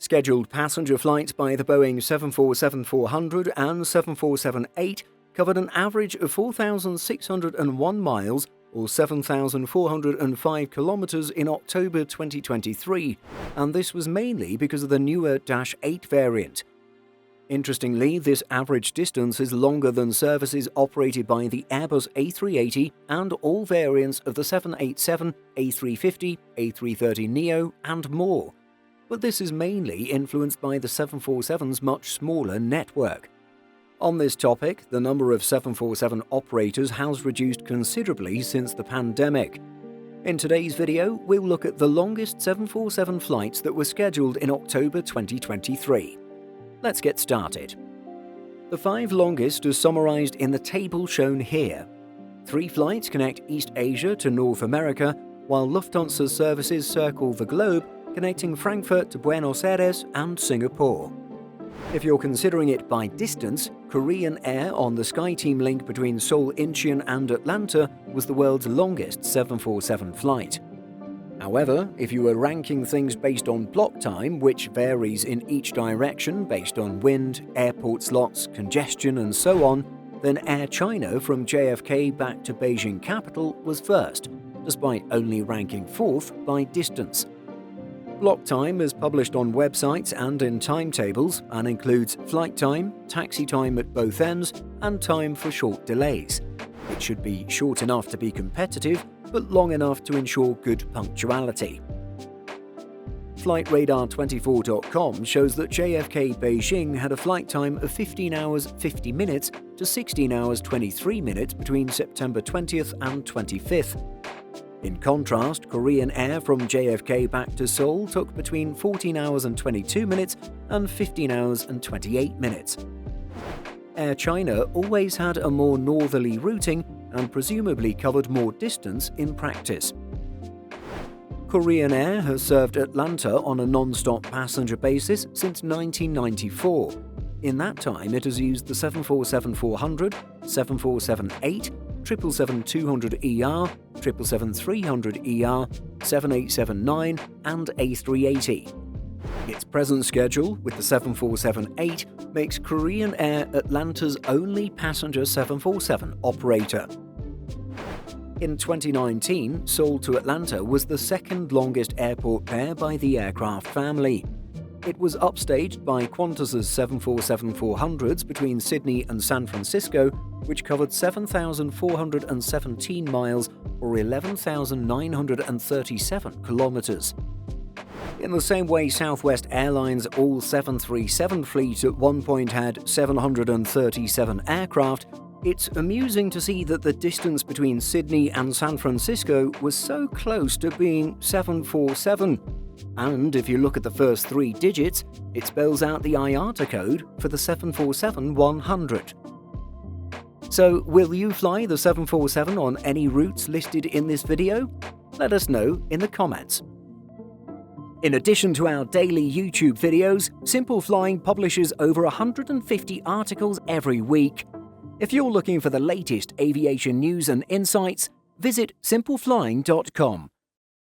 Scheduled passenger flights by the Boeing 747-400 and 747-8 covered an average of 4,601 miles or 7,405 kilometers in October 2023, and this was mainly because of the newer -8 variant. Interestingly, this average distance is longer than services operated by the Airbus A380 and all variants of the 787, A350, A330neo, and more. But this is mainly influenced by the 747's much smaller network. On this topic, the number of 747 operators has reduced considerably since the pandemic. In today's video, we'll look at the longest 747 flights that were scheduled in October 2023. Let's get started. The 5 longest are summarized in the table shown here. 3 flights connect East Asia to North America, while Lufthansa services circle the globe, connecting Frankfurt to Buenos Aires and Singapore. If you're considering it by distance, Korean Air on the SkyTeam link between Seoul Incheon and Atlanta was the world's longest 747 flight. However, if you are ranking things based on block time, which varies in each direction based on wind, airport slots, congestion and so on, then Air China from JFK back to Beijing capital was first, despite only ranking 4th by distance. Block time is published on websites and in timetables and includes flight time, taxi time at both ends, and time for short delays. It should be short enough to be competitive, but long enough to ensure good punctuality. FlightRadar24.com shows that JFK Beijing had a flight time of 15 hours 50 minutes to 16 hours 23 minutes between September 20th and 25th. In contrast, Korean Air from JFK back to Seoul took between 14 hours and 22 minutes and 15 hours and 28 minutes. Air China always had a more northerly routing and presumably covered more distance in practice. Korean Air has served Atlanta on a non-stop passenger basis since 1994. In that time, it has used the 747-400, 747-8, 777-200ER, 777-300ER, 787-9, and A380. Its present schedule, with the 747-8, makes Korean Air Atlanta's only passenger 747 operator. In 2019, Seoul to Atlanta was the second longest airport pair by the aircraft family. It was upstaged by Qantas's 747-400s between Sydney and San Francisco, which covered 7,417 miles or 11,937 kilometers. In the same way Southwest Airlines' all 737 fleet at one point had 737 aircraft, it's amusing to see that the distance between Sydney and San Francisco was so close to being 747. And if you look at the first 3 digits, it spells out the IATA code for the 747-100. So, will you fly the 747 on any routes listed in this video? Let us know in the comments. In addition to our daily YouTube videos, Simple Flying publishes over 150 articles every week. If you're looking for the latest aviation news and insights, visit simpleflying.com.